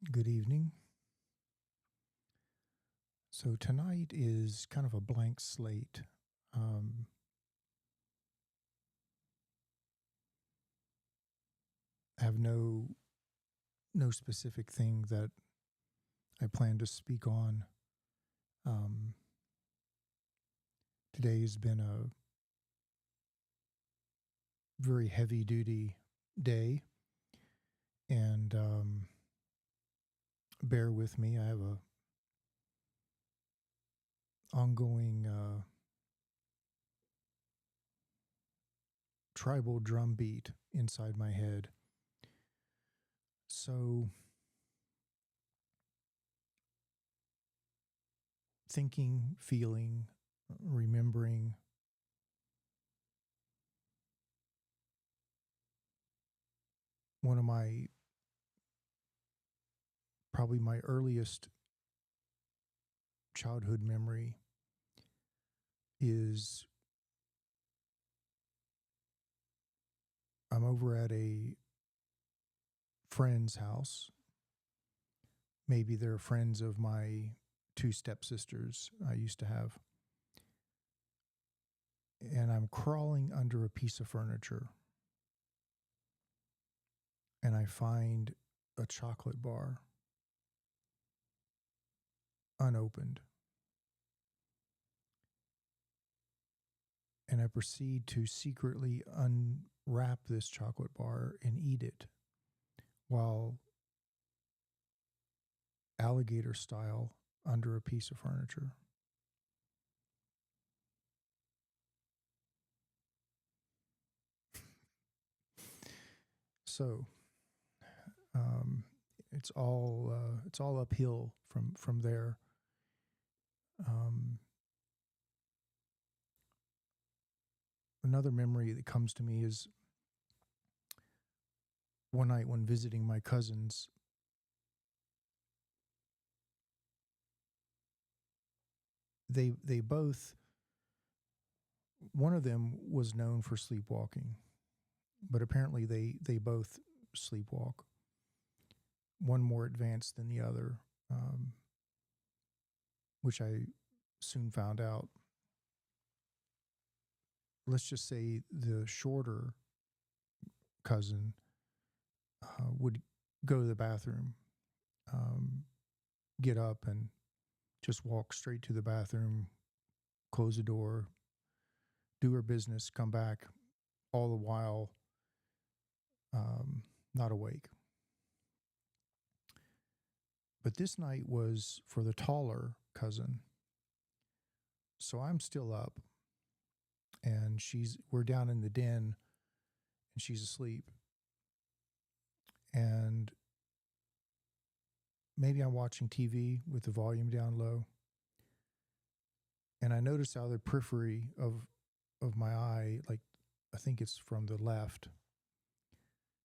Good evening. So tonight is kind of a blank slate. Um, I have no specific thing that I plan to speak on. Um, Today has been a very heavy duty day, and bear with me. I have a ongoing tribal drum beat inside my head. So thinking, feeling, remembering, one of probably my earliest childhood memory is I'm over at a friend's house. Maybe they're friends of my two stepsisters I used to have. And I'm crawling under a piece of furniture. And I find a chocolate bar unopened. And I proceed to secretly unwrap this chocolate bar and eat it while alligator style under a piece of furniture. So um, it's all uphill from there. Another memory that comes to me is one night when visiting my cousins. They both, one of them was known for sleepwalking, but apparently they both sleepwalk. One more advanced than the other, which I soon found out. Let's just say the shorter cousin would go to the bathroom, get up and just walk straight to the bathroom, close the door, do her business, come back, all the while not awake. But this night was for the taller cousin. So I'm still up, and we're down in the den, and she's asleep. And maybe I'm watching TV with the volume down low, and I notice out of the periphery of my eye, like I think it's from the left,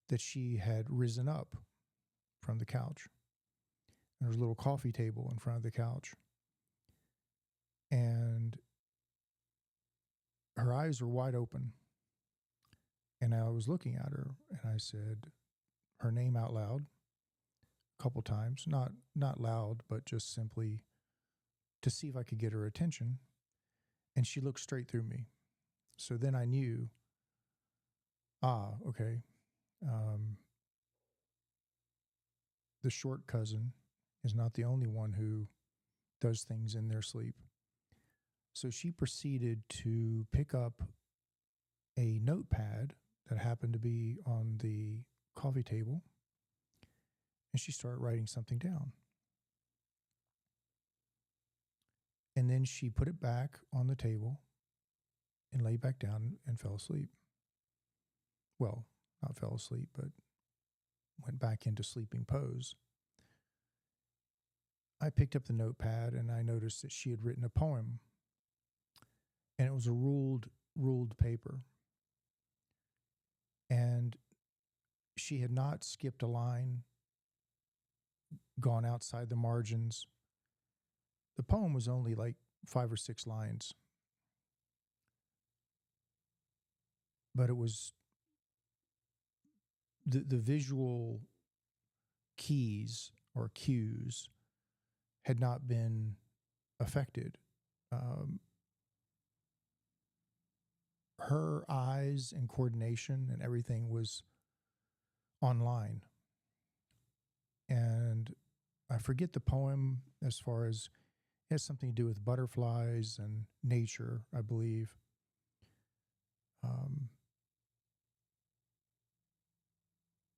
that she had risen up from the couch. And there's a little coffee table in front of the couch. And her eyes were wide open. And I was looking at her, and I said her name out loud a couple times, not loud, but just simply to see if I could get her attention. And she looked straight through me. So then I knew, okay, the short cousin is not the only one who does things in their sleep. So she proceeded to pick up a notepad that happened to be on the coffee table, and she started writing something down. And then she put it back on the table and lay back down and fell asleep. Well, not fell asleep, but went back into sleeping pose. I picked up the notepad and I noticed that she had written a poem, and it was a ruled paper. And she had not skipped a line, gone outside the margins. The poem was only like 5 or 6 lines, but it was the visual keys or cues had not been affected. Um, her eyes and coordination and everything was online. And I forget the poem as far as it has something to do with butterflies and nature, I believe.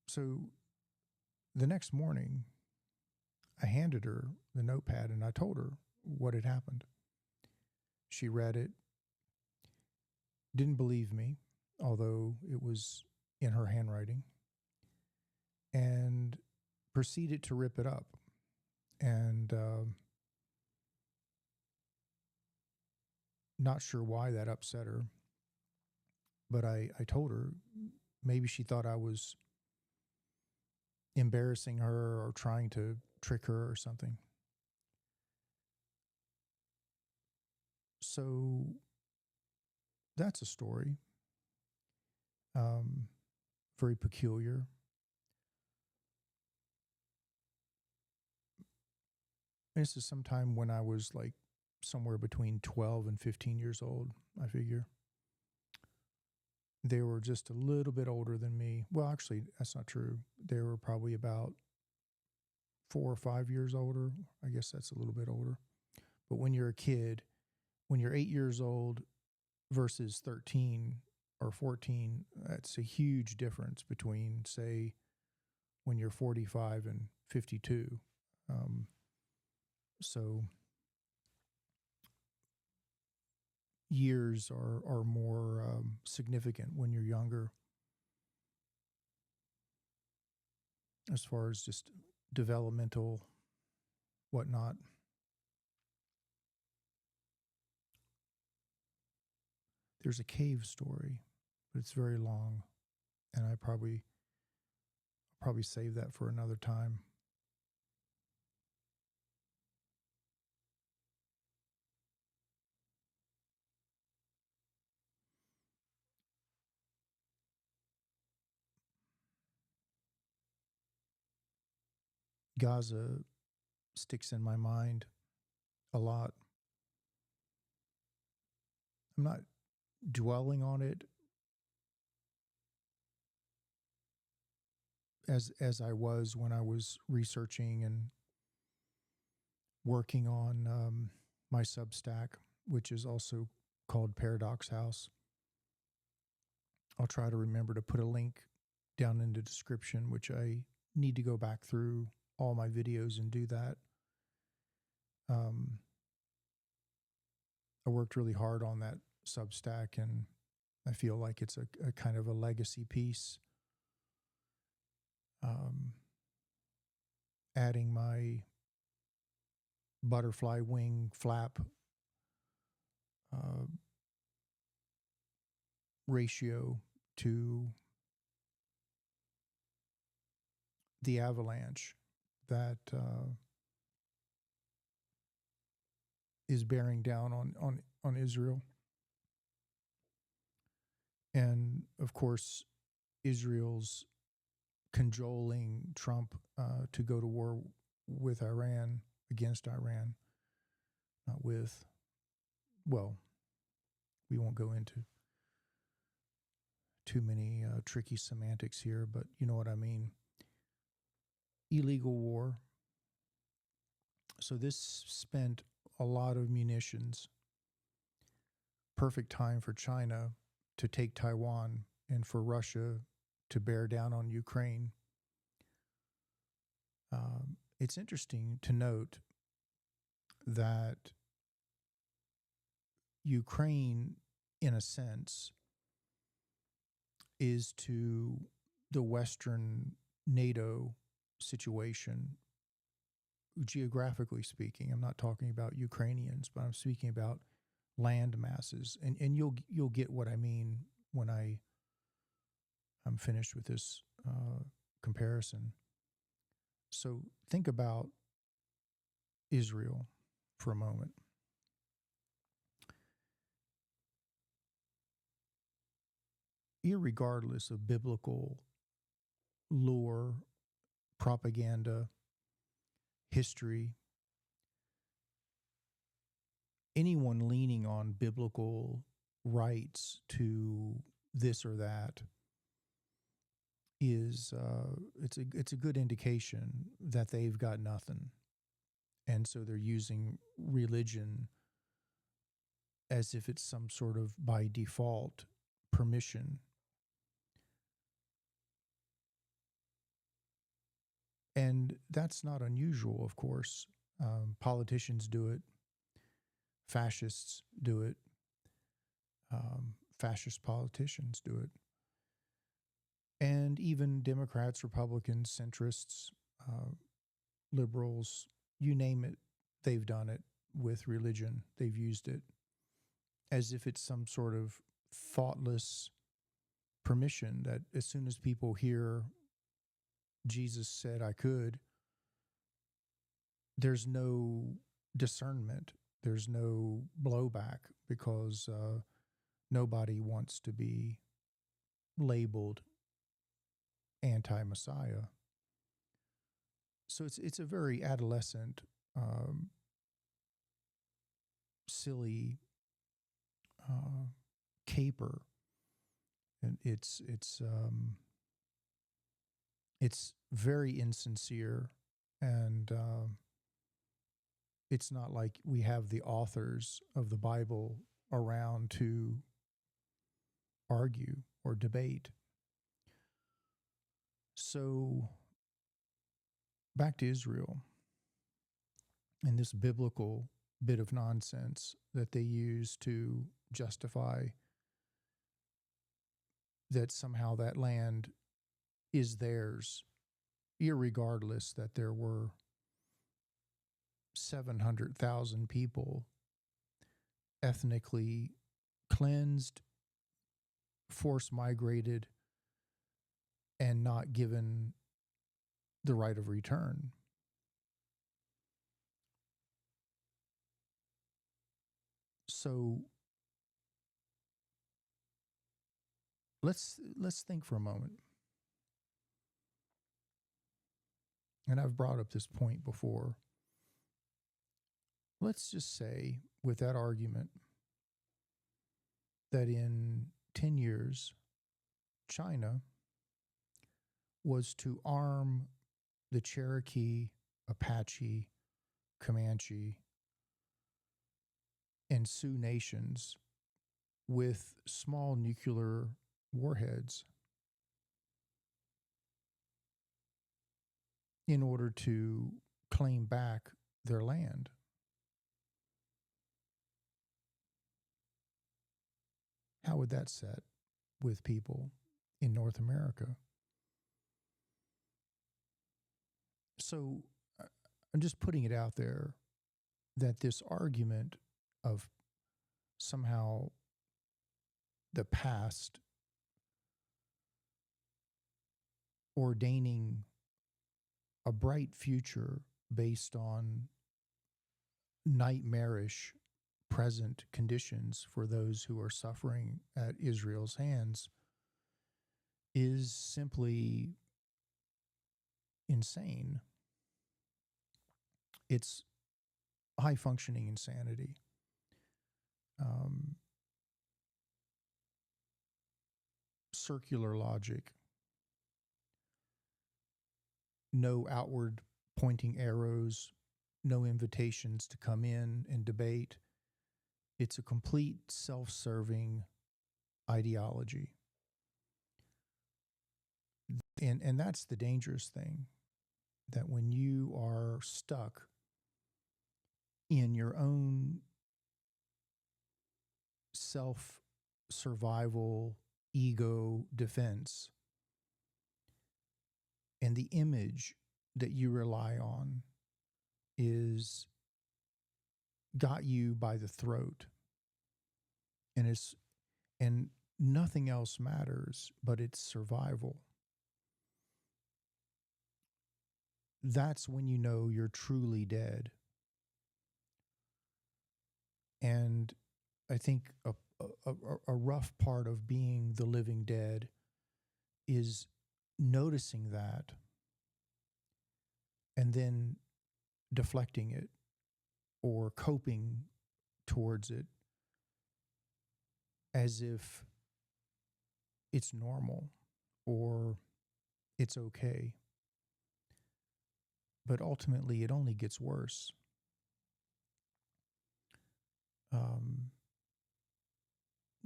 So the next morning, I handed her the notepad and I told her what had happened. She read it, didn't believe me, although it was in her handwriting, and proceeded to rip it up. And not sure why that upset her, but I told her maybe she thought I was embarrassing her or trying to trick her or something. So that's a story. Very peculiar. This is sometime when I was like somewhere between 12 and 15 years old, I figure. They were just a little bit older than me. Well, actually, that's not true. They were probably about 4 or 5 years older. I guess that's a little bit older. But when you're a kid, when you're 8 years old versus 13 or 14, that's a huge difference between, say, when you're 45 and 52. So years are more significant when you're younger as far as just developmental whatnot. There's a cave story, but it's very long, and I'll probably save that for another time. Gaza sticks in my mind a lot. I'm not dwelling on it as I was when I was researching and working on my Substack, which is also called Paradox House. I'll try to remember to put a link down in the description, which I need to go back through all my videos and do that. I worked really hard on that Substack, and I feel like it's a kind of a legacy piece. Adding my butterfly wing flap ratio to the avalanche that is bearing down on Israel. And of course, Israel's cajoling Trump to go to war with Iran, against Iran, not with, well, we won't go into too many tricky semantics here, but you know what I mean. Illegal war. So this spent a lot of munitions. Perfect time for China to take Taiwan and for Russia to bear down on Ukraine. It's interesting to note that Ukraine, in a sense, is to the Western NATO situation, geographically speaking. I'm not talking about Ukrainians, but I'm speaking about land masses, and you'll get what I mean when I'm finished with this comparison. So think about Israel for a moment. Irregardless of biblical lore, propaganda, history, anyone leaning on biblical rights to this or that is it's a good indication that they've got nothing, and so they're using religion as if it's some sort of by default permission. And that's not unusual, of course. Politicians do it. Fascists do it. Fascist politicians do it. And even Democrats, Republicans, centrists, liberals, you name it, they've done it with religion. They've used it as if it's some sort of thoughtless permission that as soon as people hear Jesus said I could, there's no discernment. There's no blowback because nobody wants to be labeled anti-Messiah. So it's a very adolescent, silly caper, and it's very insincere, and it's not like we have the authors of the Bible around to argue or debate. So back to Israel and this biblical bit of nonsense that they use to justify that somehow that land is theirs, irregardless that there were 700,000 people ethnically cleansed, force migrated, and not given the right of return. So let's think for a moment. And I've brought up this point before. Let's just say, with that argument, that in 10 years, China was to arm the Cherokee, Apache, Comanche, and Sioux nations with small nuclear warheads in order to claim back their land. How would that set with people in North America? So I'm just putting it out there that this argument of somehow the past ordaining a bright future based on nightmarish present conditions for those who are suffering at Israel's hands is simply insane. It's high-functioning insanity. Circular logic. No outward pointing arrows, no invitations to come in and debate. It's a complete self-serving ideology. And that's the dangerous thing, that when you are stuck in your own self-survival ego defense, and the image that you rely on is got you by the throat, and nothing else matters but its survival. That's when you know you're truly dead. And I think a rough part of being the living dead is noticing that and then deflecting it or coping towards it as if it's normal or it's okay. But ultimately, it only gets worse.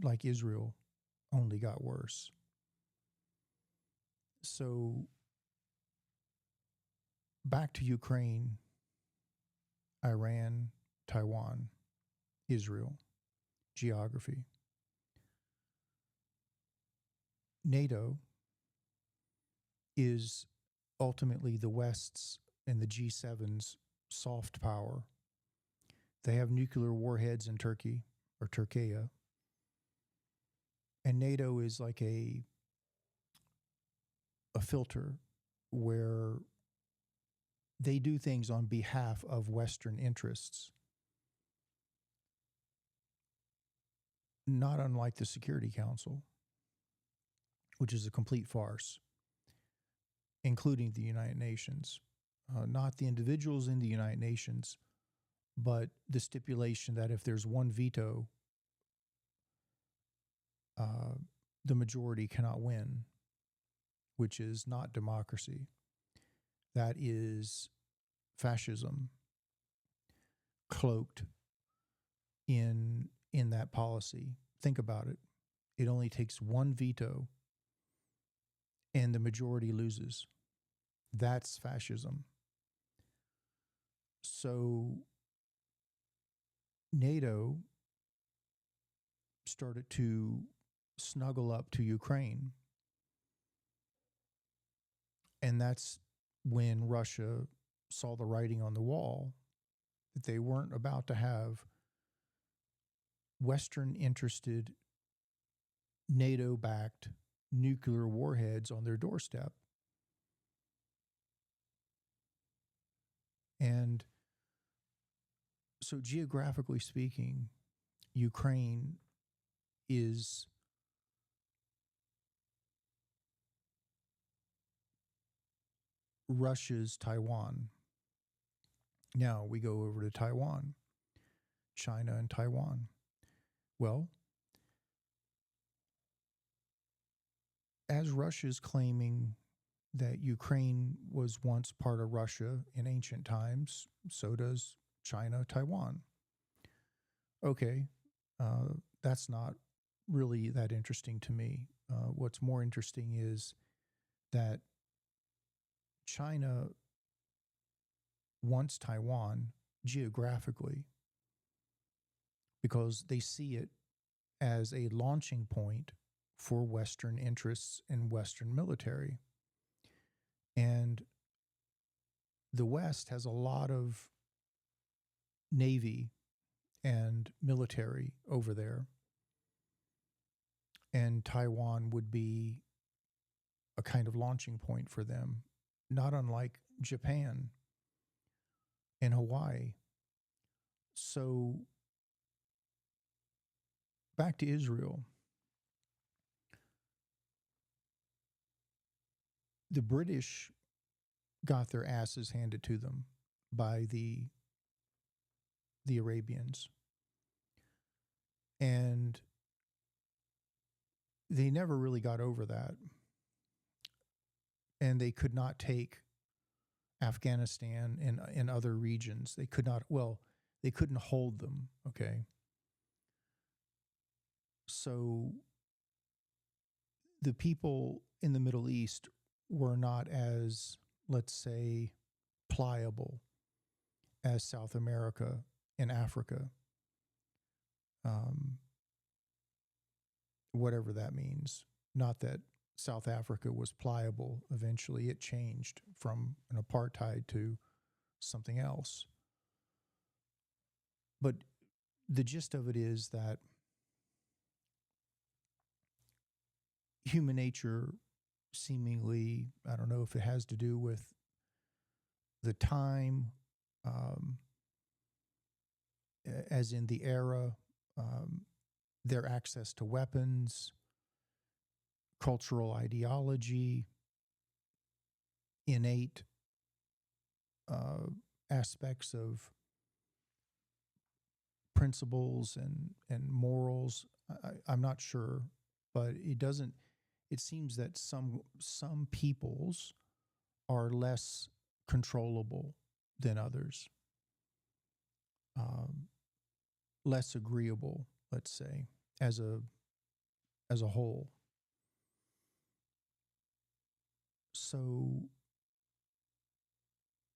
Like Israel only got worse. So back to Ukraine, Iran, Taiwan, Israel, geography. NATO is ultimately the West's and the G7's soft power. They have nuclear warheads in Turkey or Turkey. And NATO is like a filter where they do things on behalf of Western interests, not unlike the Security Council, which is a complete farce, including the United Nations. Not the individuals in the United Nations, but the stipulation that if there's one veto, the majority cannot win, which is not democracy. That is fascism cloaked in that policy. Think about it. It only takes one veto and the majority loses. That's fascism. So NATO started to snuggle up to Ukraine. And that's when Russia saw the writing on the wall that they weren't about to have Western interested, NATO-backed nuclear warheads on their doorstep. And so geographically speaking, Ukraine is Russia's Taiwan. Now we go over to Taiwan, China and Taiwan. Well, as Russia's claiming that Ukraine was once part of Russia in ancient times, so does China, Taiwan. Okay, that's not really that interesting to me. What's more interesting is that China wants Taiwan geographically because they see it as a launching point for Western interests and Western military. And the West has a lot of navy and military over there. And Taiwan would be a kind of launching point for them, not unlike Japan and Hawaii. So back to Israel. The British got their asses handed to them by the Arabians. And they never really got over that. And they could not take Afghanistan and other regions. They could not, they couldn't hold them, okay? So the people in the Middle East were not as, let's say, pliable as South America and Africa. Whatever that means. Not that South Africa was pliable. Eventually it changed from an apartheid to something else. But the gist of it is that human nature seemingly, I don't know if it has to do with the time, as in the era, their access to weapons, cultural ideology, innate aspects of principles and morals. I'm not sure, but it doesn't. It seems that some peoples are less controllable than others, less agreeable, let's say, as a whole. So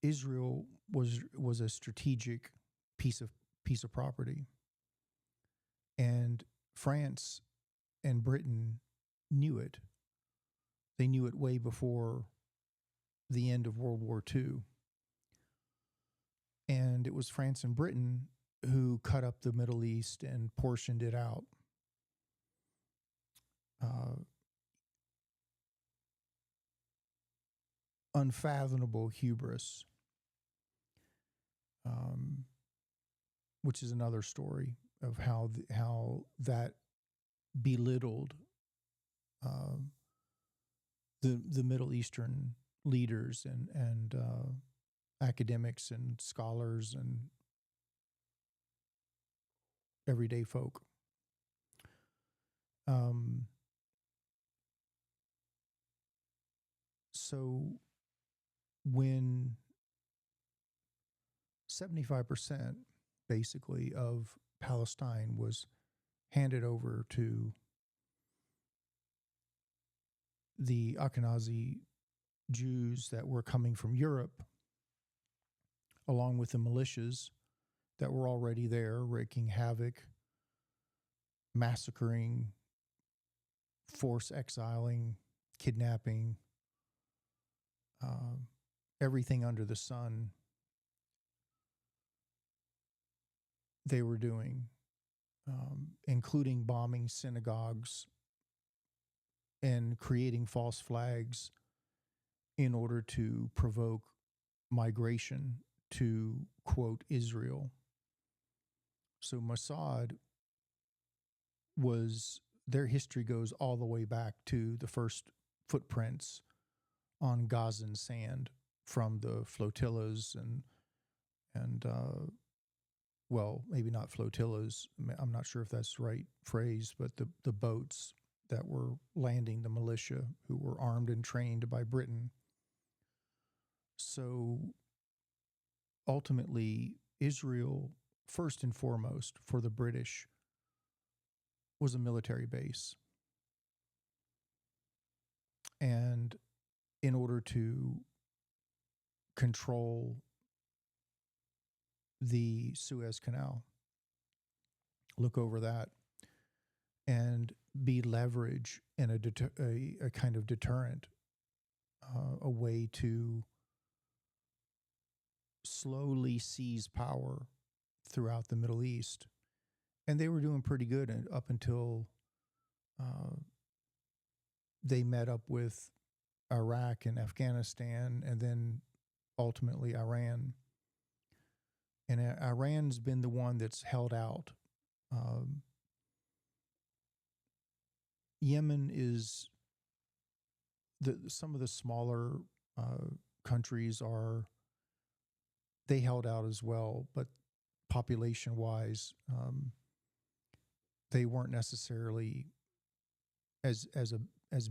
Israel was a strategic piece of property, and France and Britain knew it. They knew it way before the end of World War II. And it was France and Britain who cut up the Middle East and portioned it out. Unfathomable hubris, which is another story of how that belittled the Middle Eastern leaders and academics and scholars and everyday folk. So when 75% basically of Palestine was handed over to the Ashkenazi Jews that were coming from Europe, along with the militias that were already there, wreaking havoc, massacring, force exiling, kidnapping, everything under the sun they were doing, including bombing synagogues and creating false flags in order to provoke migration to, quote, Israel. So Mossad their history goes all the way back to the first footprints on Gazan sand from the flotillas and well, maybe not flotillas. I'm not sure if that's the right phrase, but the boats that were landing the militia who were armed and trained by Britain. So ultimately, Israel, first and foremost, for the British, was a military base. And in order to control the Suez Canal, look over that, and be leverage and a kind of deterrent, a way to slowly seize power throughout the Middle East. And they were doing pretty good up until they met up with Iraq and Afghanistan, and then ultimately Iran. And Iran's been the one that's held out. Yemen is some of the smaller countries they held out as well, but population-wise, they weren't necessarily as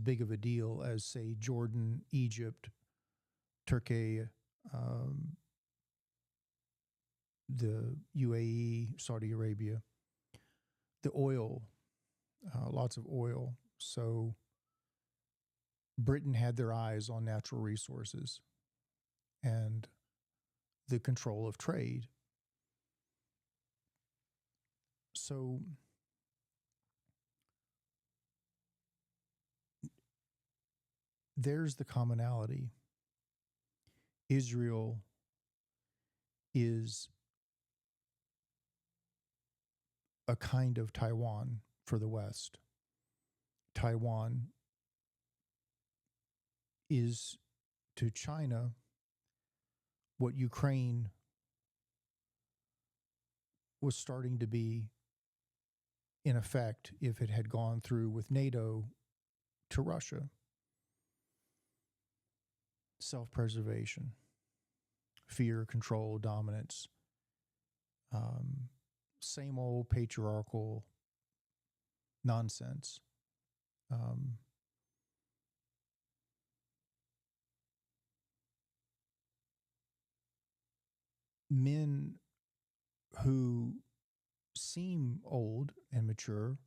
big of a deal as, say, Jordan, Egypt, Turkey, the UAE, Saudi Arabia. The oil, lots of oil. So Britain had their eyes on natural resources and the control of trade. So there's the commonality. Israel is a kind of Taiwan for the West. Taiwan is to China what Ukraine was starting to be, in effect, if it had gone through with NATO, to Russia. Self-preservation, fear, control, dominance. Same old patriarchal nonsense. Men who seem old and mature,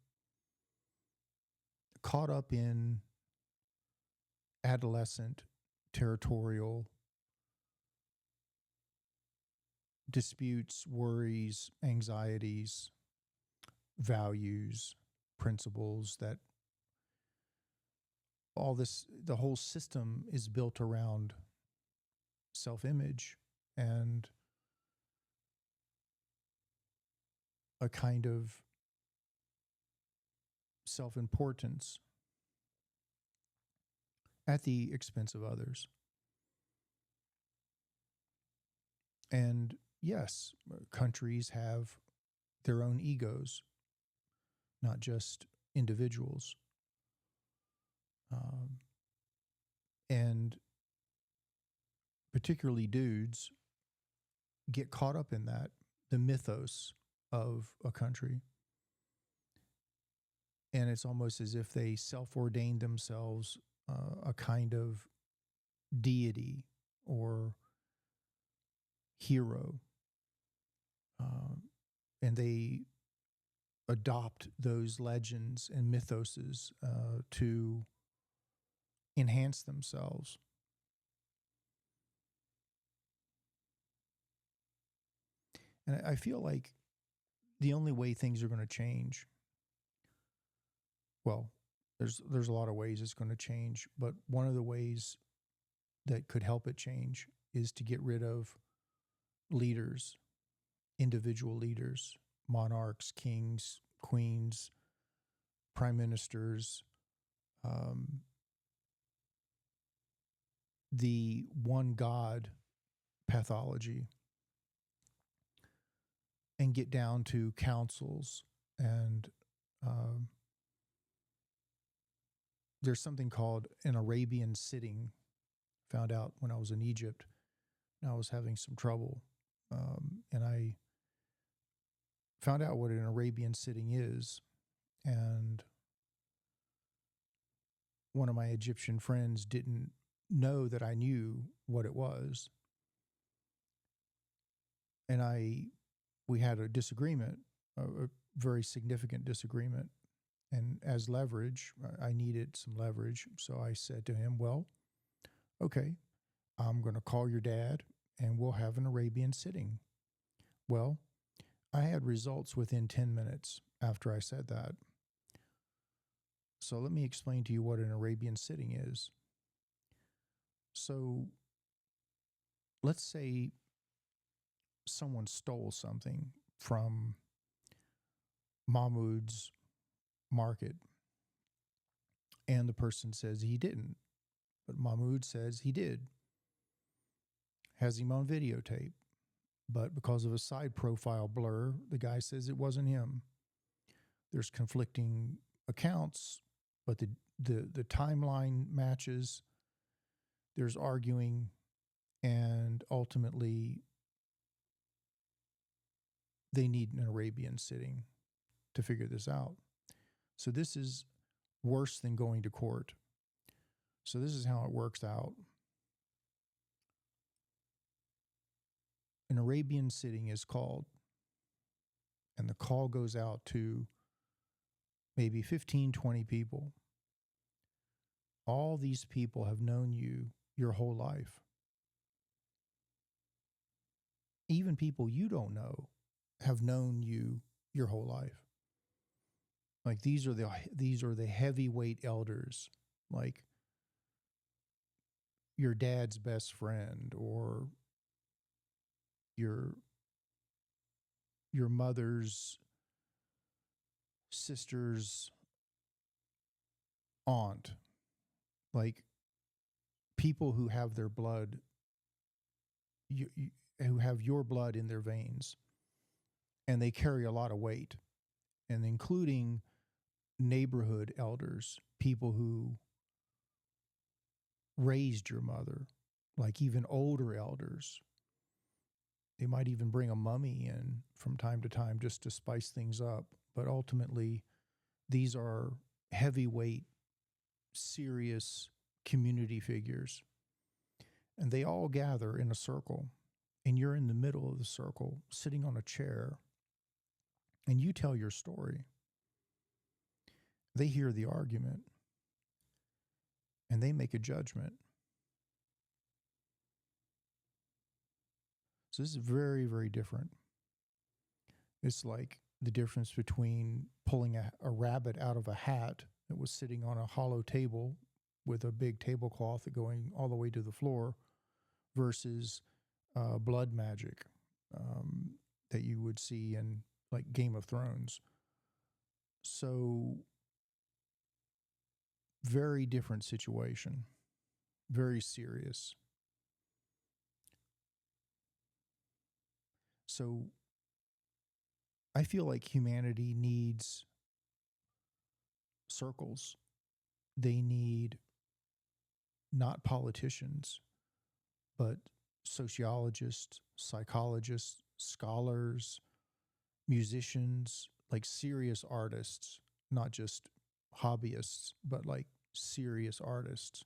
caught up in adolescent, territorial disputes, worries, anxieties, values, principles, that all this, the whole system is built around self-image and a kind of self-importance at the expense of others. And yes, countries have their own egos, not just individuals. And particularly dudes get caught up in that, the mythos of a country. And it's almost as if they self-ordained themselves a kind of deity or hero. And they adopt those legends and mythoses to enhance themselves. And I feel like the only way things are going to change, well, there's a lot of ways it's going to change, but one of the ways that could help it change is to get rid of leaders, individual leaders, monarchs, kings, queens, prime ministers, the one God pathology, and get down to councils. And there's something called an Arabian sitting. Found out when I was in Egypt, and I was having some trouble. And I found out what an Arabian sitting is. And one of my Egyptian friends didn't know that I knew what it was. And we had a disagreement, a very significant disagreement. And as leverage, I needed some leverage. So I said to him, well, okay, I'm going to call your dad and we'll have an Arabian sitting. Well, I had results within 10 minutes after I said that. So let me explain to you what an Arabian sitting is. So let's say someone stole something from Mahmoud's market, and the person says he didn't, but Mahmoud says he did. Has him on videotape, but because of a side profile blur, the guy says it wasn't him. There's conflicting accounts, but the timeline matches. There's arguing, and ultimately they need an Arabian sitting to figure this out. So this is worse than going to court. So this is how it works out. An Arabian sitting is called, and the call goes out to maybe 15, 20 people. All these people have known you your whole life. Even people you don't know have known you your whole life. Like these are the heavyweight elders, like your dad's best friend or your mother's sister's aunt, like people who have their blood, who have your blood in their veins, and they carry a lot of weight, and including neighborhood elders, people who raised your mother, like even older elders, They might even bring a mummy in from time to time just to spice things up. But ultimately, these are heavyweight, serious community figures. And they all gather in a circle. And you're in the middle of the circle, sitting on a chair. And you tell your story. They hear the argument. And they make a judgment. So this is very, very different. It's like the difference between pulling a rabbit out of a hat that was sitting on a hollow table with a big tablecloth going all the way to the floor versus blood magic that you would see in like Game of Thrones. So very different situation, very serious. So I feel like humanity needs circles. They need not politicians, but sociologists, psychologists, scholars, musicians, like serious artists, not just hobbyists, but like serious artists,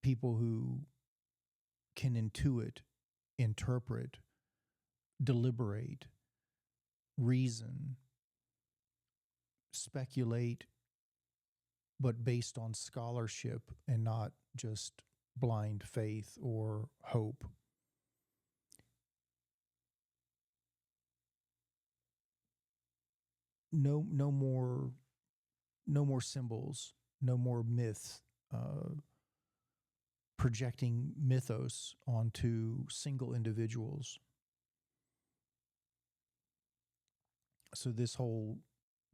people who can intuit, interpret, deliberate, reason, speculate, but based on scholarship and not just blind faith or hope. No more symbols, no more myths, projecting mythos onto single individuals. So this whole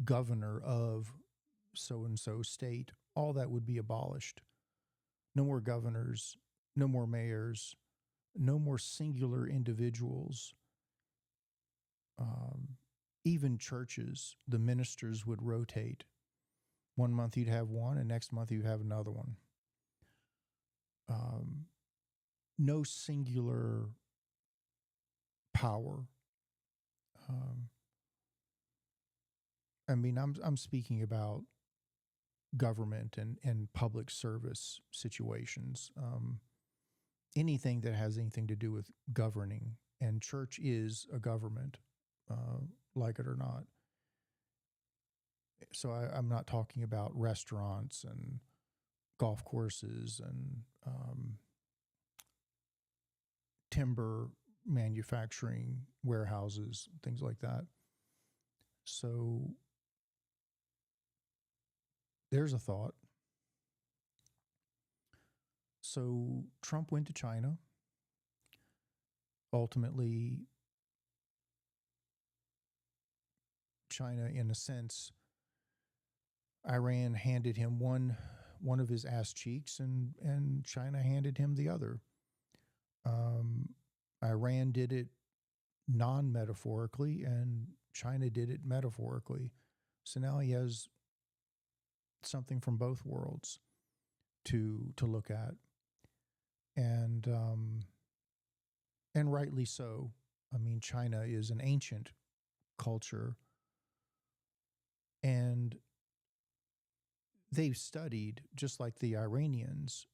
governor of so-and-so state, all that would be abolished. No more governors, no more mayors, no more singular individuals. Even churches, the ministers would rotate. One month you'd have one, and next month you'd have another one. No singular power. I mean, I'm speaking about government and public service situations. Anything that has anything to do with governing, and church is a government, like it or not. So I'm not talking about restaurants and golf courses and timber manufacturing warehouses, things like that. So there's a thought. So Trump went to China. Ultimately, China, in a sense, Iran handed him one of his ass cheeks, and China handed him the other. Iran did it non-metaphorically, and China did it metaphorically. So now he has something from both worlds to look at, and rightly so. I mean, China is an ancient culture, and they've studied, just like the Iranians,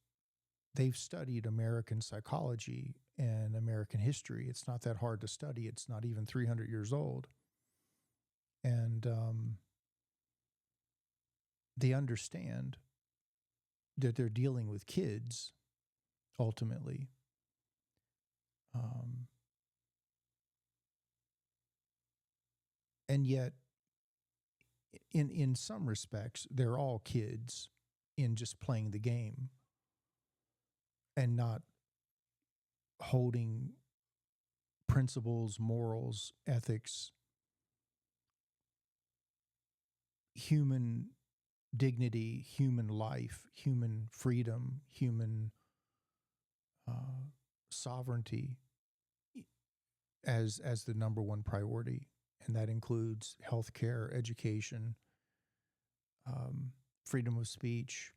they've studied American psychology and American history. It's not that hard to study. It's not even 300 years old. And they understand that they're dealing with kids, ultimately. And yet, in some respects, they're all kids in just playing the game and not holding principles, morals, ethics, human dignity, human life, human freedom, human sovereignty as the number one priority. And that includes healthcare, education, freedom of speech,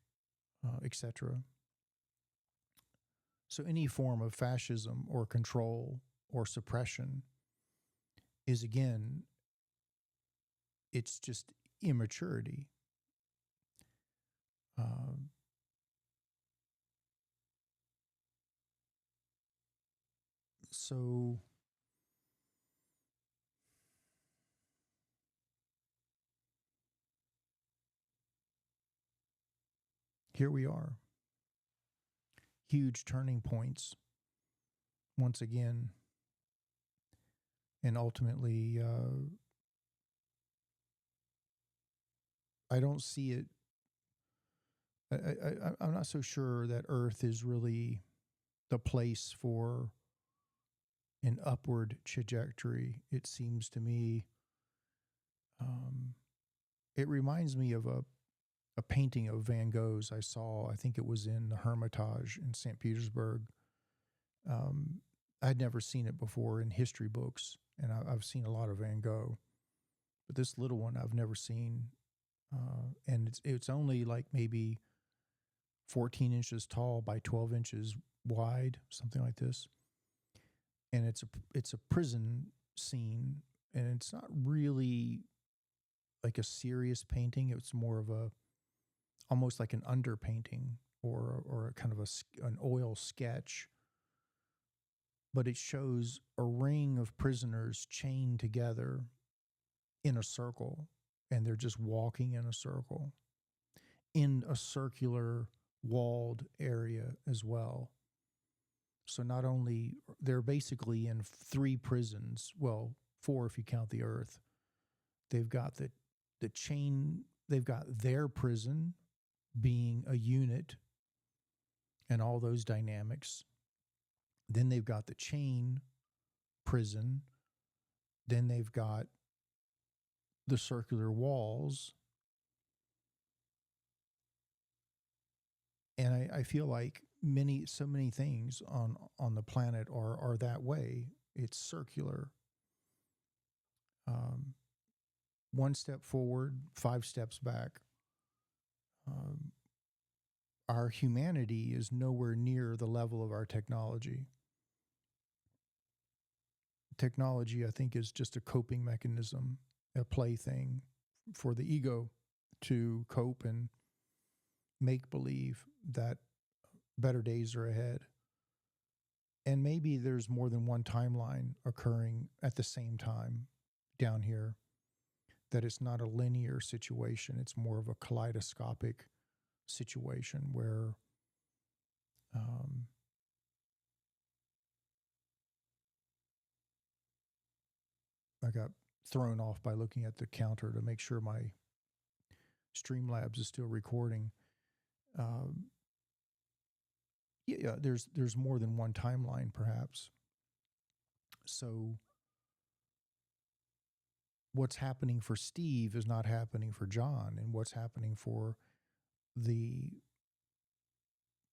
etc. So any form of fascism or control or suppression is, again, it's just immaturity. So here we are. Huge turning points once again. And ultimately, I don't see it. I'm not so sure that Earth is really the place for an upward trajectory. It seems to me, it reminds me of a painting of Van Gogh's I saw. I think it was in the Hermitage in St. Petersburg. I'd never seen it before in history books, and I've seen a lot of Van Gogh, but this little one I've never seen, and it's only like maybe 14 inches tall by 12 inches wide, something like this. And it's a prison scene, and it's not really like a serious painting. It's more of almost like an underpainting or a kind of an oil sketch. But it shows a ring of prisoners chained together in a circle, and they're just walking in a circle in a circular walled area as well. So not only they're basically in 3 prisons, well, 4 if you count the Earth. They've got the chain, they've got their prison being a unit and all those dynamics. Then they've got the chain prison. Then they've got the circular walls. And I feel like so many things on the planet are that way. It's circular. 1 step forward, 5 steps back. Our humanity is nowhere near the level of our technology. Technology, I think, is just a coping mechanism, a plaything for the ego to cope and make believe that better days are ahead. And maybe there's more than one timeline occurring at the same time down here, that it's not a linear situation. It's more of a kaleidoscopic situation where I got thrown off by looking at the counter to make sure my Streamlabs is still recording. Yeah, there's more than one timeline, perhaps. So what's happening for Steve is not happening for John, and what's happening for the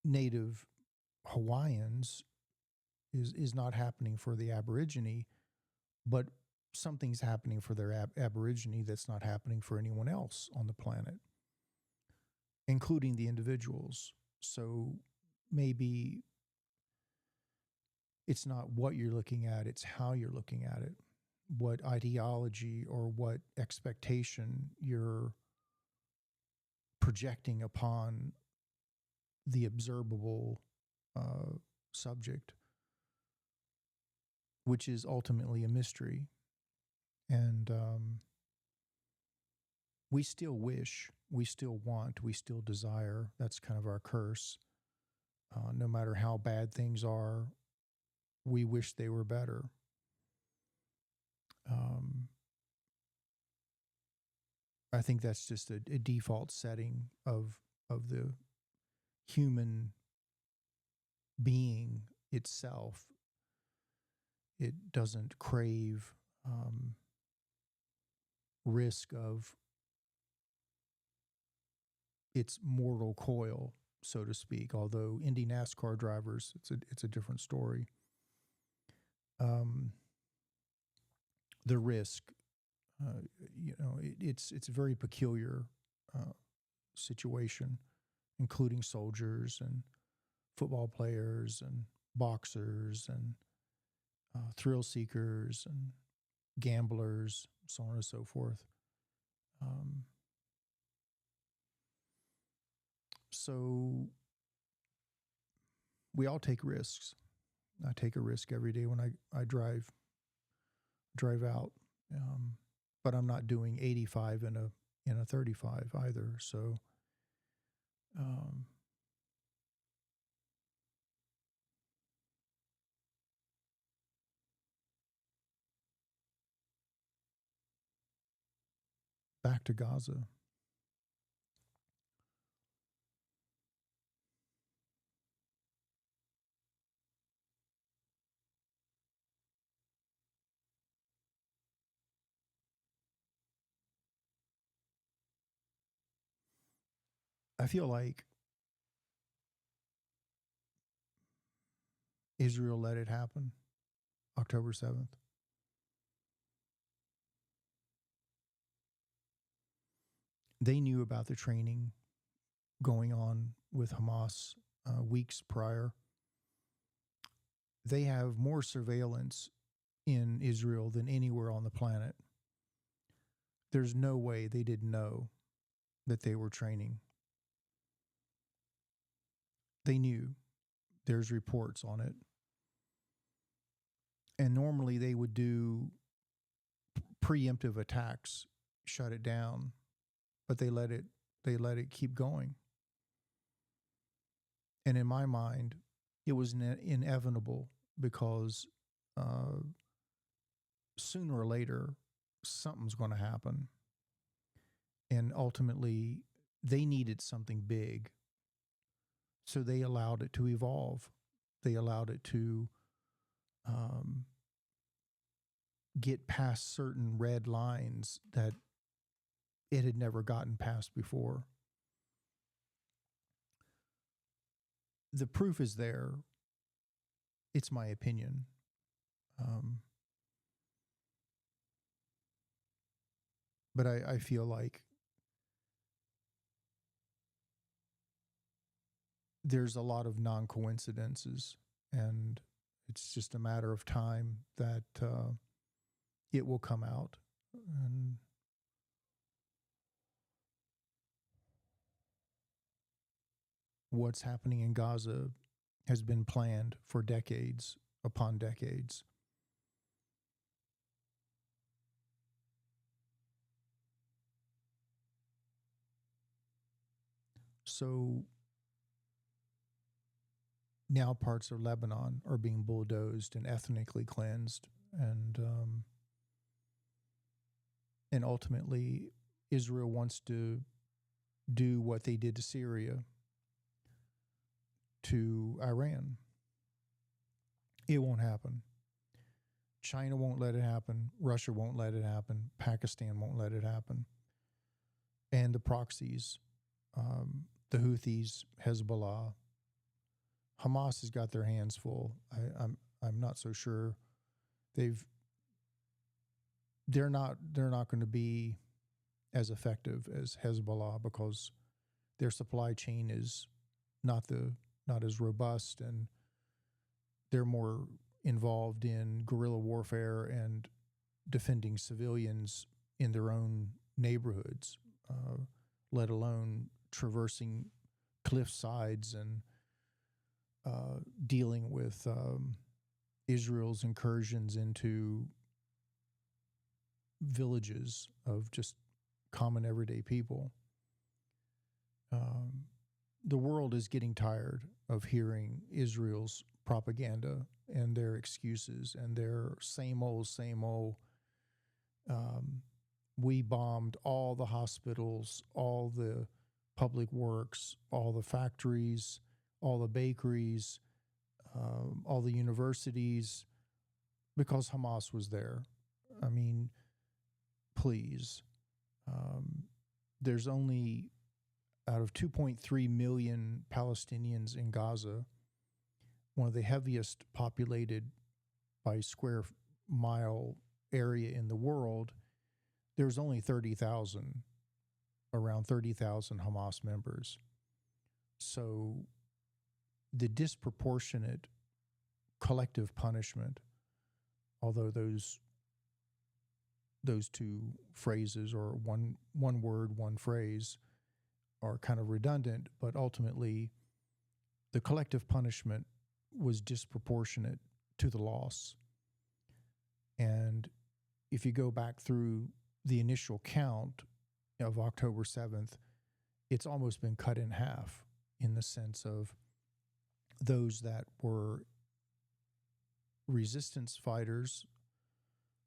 native Hawaiians is not happening for the Aborigine, but something's happening for their Aborigine that's not happening for anyone else on the planet, including the individuals. So maybe it's not what you're looking at, it's how you're looking at it, what ideology or what expectation you're projecting upon the observable subject, which is ultimately a mystery. And we still wish, we still want, we still desire. That's kind of our curse. No matter how bad things are, we wish they were better. I think that's just a default setting of the human being itself. It doesn't crave risk of its mortal coil, so to speak. Although Indy NASCAR drivers, it's a different story. The risk, it's a very peculiar situation, including soldiers and football players and boxers and thrill seekers and gamblers, so on and so forth. So we all take risks. I take a risk every day when I drive out, but I'm not doing 85 in a 35 either. So back to Gaza. I feel like Israel let it happen October 7th. They knew about the training going on with Hamas weeks prior. They have more surveillance in Israel than anywhere on the planet. There's no way they didn't know that they were training. They knew. There's reports on it. And normally they would do preemptive attacks, shut it down, but they let it keep going. And in my mind, it was inevitable because sooner or later, something's going to happen. And ultimately, they needed something big. So they allowed it to evolve. They allowed it to get past certain red lines that it had never gotten past before. The proof is there. It's my opinion. But I feel like there's a lot of non-coincidences, and it's just a matter of time that it will come out. And what's happening in Gaza has been planned for decades upon decades. So now parts of Lebanon are being bulldozed and ethnically cleansed, and ultimately Israel wants to do what they did to Syria to Iran. It won't happen. China won't let it happen. Russia won't let it happen. Pakistan won't let it happen. And the proxies, the Houthis, Hezbollah, Hamas has got their hands full. I'm not so sure they're not going to be as effective as Hezbollah because their supply chain is not as robust, and they're more involved in guerrilla warfare and defending civilians in their own neighborhoods, let alone traversing cliff sides and dealing with Israel's incursions into villages of just common everyday people. The world is getting tired of hearing Israel's propaganda and their excuses and their same old. We bombed all the hospitals, all the public works, all the factories, all the bakeries, all the universities, because Hamas was there. I mean, please. There's only, out of 2.3 million Palestinians in Gaza, one of the heaviest populated by square mile area in the world, there's only 30,000, around 30,000 Hamas members. So the disproportionate collective punishment although those two phrases, or one word, one phrase, are kind of redundant, but ultimately the collective punishment was disproportionate to the loss. And if you go back through the initial count of October 7th, it's almost been cut in half, in the sense of those that were resistance fighters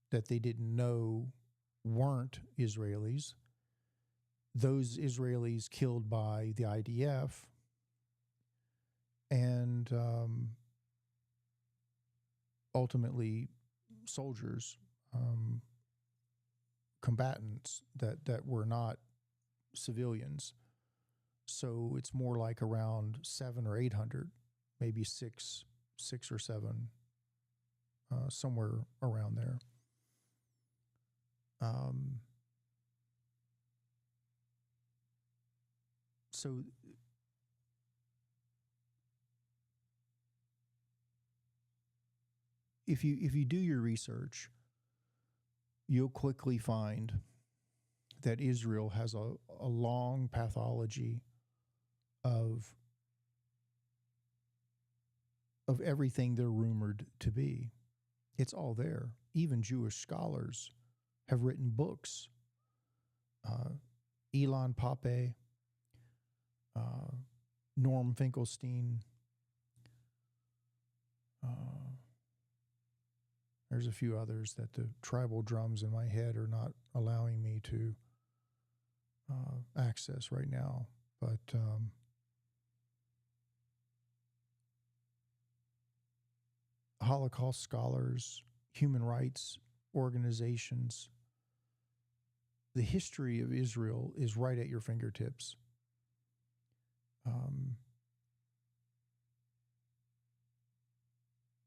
that they didn't know weren't Israelis, those Israelis killed by the IDF, and ultimately soldiers, combatants that were not civilians. So it's more like around 700 or 800, maybe six or seven, somewhere around there. So if you do your research, you'll quickly find that Israel has a long pathology of everything they're rumored to be. It's all there. Even Jewish scholars have written books. Elon Pape, Norm Finkelstein. There's a few others that the tribal drums in my head are not allowing me to access right now. But Holocaust scholars, human rights organizations, the history of Israel is right at your fingertips.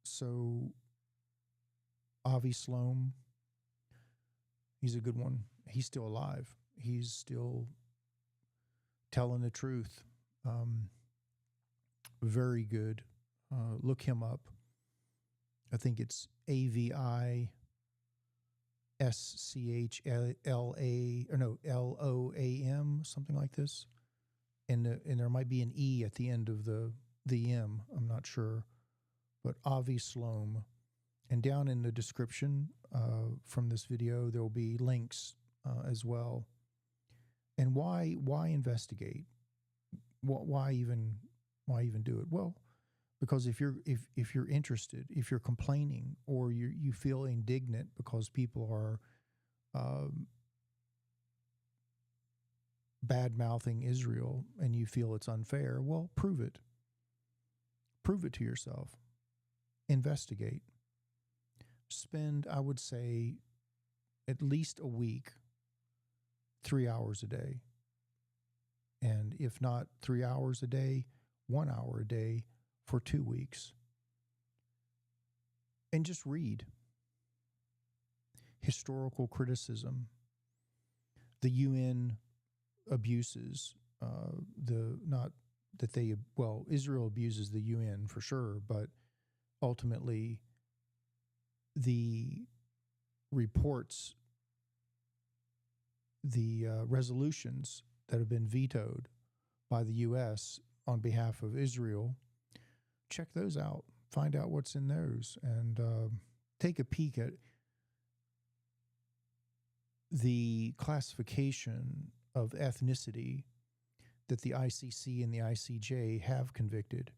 So Avi Sloan, he's a good one. He's still alive. He's still telling the truth. Very good. Look him up. I think it's AVISCHLA, or no, LOAM, something like this. And there might be an E at the end of the M. I'm not sure. But Avi Sloan. And down in the description from this video, there will be links as well. And why investigate? Why even do it? Well, because if you're interested, if you're complaining, or you feel indignant because people are bad mouthing Israel, and you feel it's unfair, well, prove it. Prove it to yourself. Investigate. Spend, I would say, at least a week, 3 hours a day. And if not 3 hours a day, 1 hour a day for 2 weeks. And just read. Historical criticism. The UN abuses, Israel abuses the UN for sure, but ultimately the reports, the resolutions that have been vetoed by the U.S. on behalf of Israel, check those out. Find out what's in those, and take a peek at the classification of ethnicity that the ICC and the ICJ have convicted.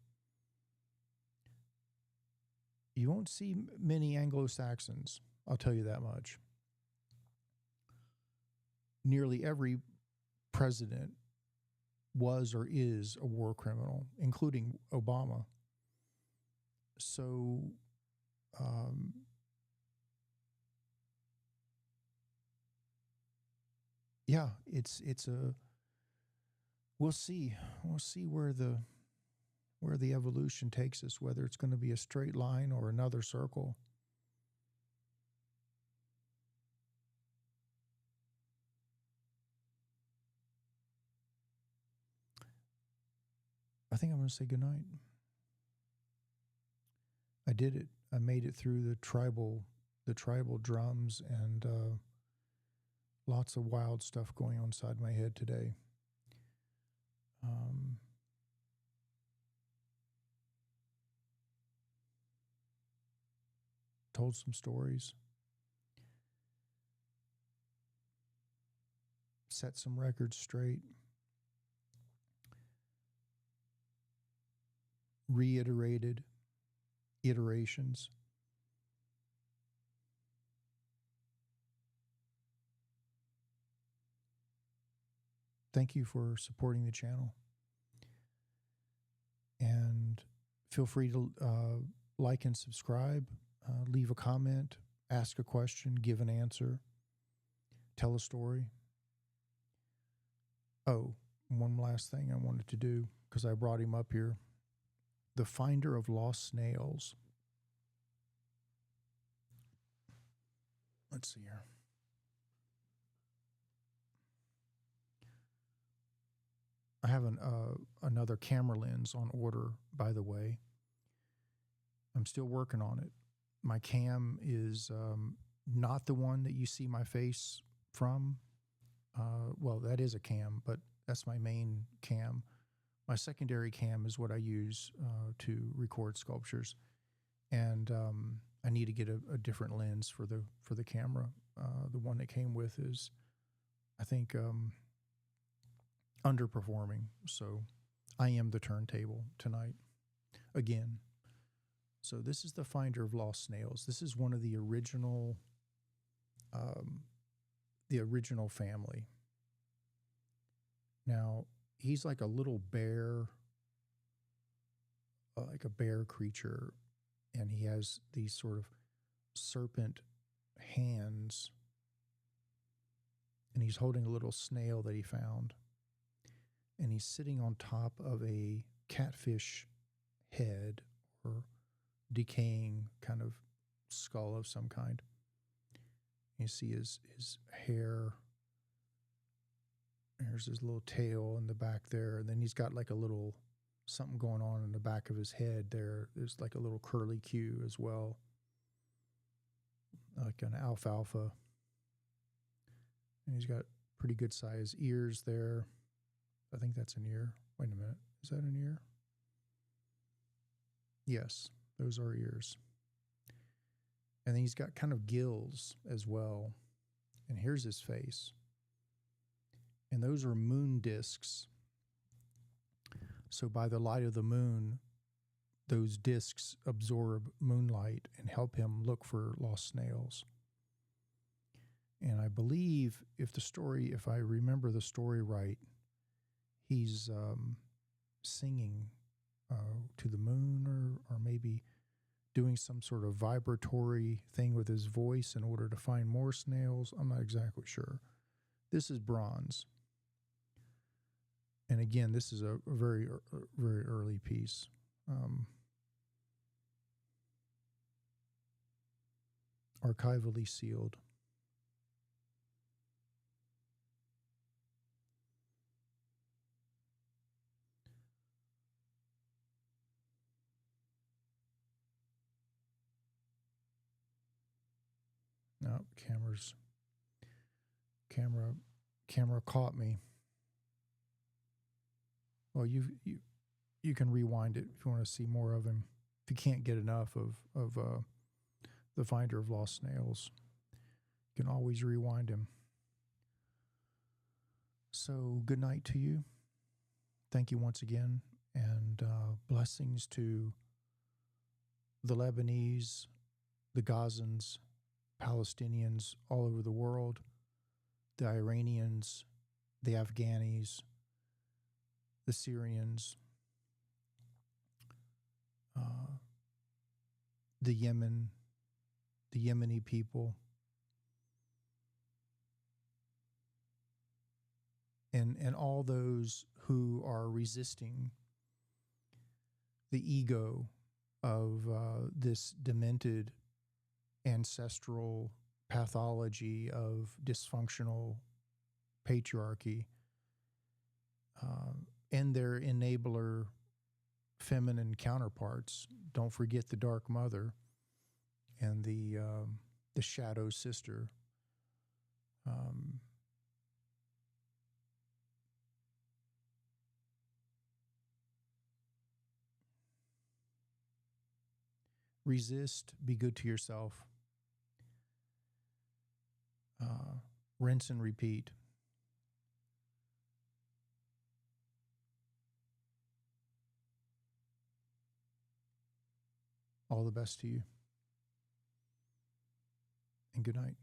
You won't see many Anglo-Saxons, I'll tell you that much. Nearly every president was or is a war criminal, including Obama. So, yeah, it's a. We'll see where the evolution takes us, whether it's going to be a straight line or another circle. I think I'm going to say goodnight. I did it. I made it through the tribal the tribal drums and lots of wild stuff going on inside my head today. Told some stories. Set some records straight. Reiterated iterations. Thank you for supporting the channel. And feel free to like and subscribe, leave a comment, ask a question, give an answer, tell a story. Oh, one last thing I wanted to do, because I brought him up here. The finder of lost snails. Let's see here. I have another camera lens on order, by the way. I'm still working on it. My cam is not the one that you see my face from. Well, that is a cam, but that's my main cam. My secondary cam is what I use to record sculptures, and I need to get a different lens for the camera. The one that came with is, I think, underperforming. So I am the turntable tonight again. So this is the finder of lost snails. This is one of the original family. Now, he's like a little bear, like a bear creature, and he has these sort of serpent hands, and he's holding a little snail that he found, and he's sitting on top of a catfish head or decaying kind of skull of some kind. You see his hair. There's his little tail in the back there, and then he's got like a little something going on in the back of his head there. There's like a little curly Q as well, like an alfalfa. And he's got pretty good sized ears there. I think that's an ear. Wait a minute. Is that an ear? Yes, those are ears. And then he's got kind of gills as well. And here's his face. And those are moon discs. So by the light of the moon, those discs absorb moonlight and help him look for lost snails. And I believe if I remember the story right, he's singing to the moon, or maybe doing some sort of vibratory thing with his voice in order to find more snails. I'm not exactly sure. This is bronze. And again, this is a very, very early piece. Archivally sealed. No, camera caught me. Well, you can rewind it if you want to see more of him. If you can't get enough of the finder of lost snails, you can always rewind him. So good night to you. Thank you once again, and blessings to the Lebanese, the Gazans, Palestinians all over the world, the Iranians, the Afghanis, the Syrians, the Yemeni people, and all those who are resisting the ego of this demented ancestral pathology of dysfunctional patriarchy, and their enabler feminine counterparts. Don't forget the Dark Mother and the the shadow sister. Resist, be good to yourself. Rinse and repeat. All the best to you. And good night.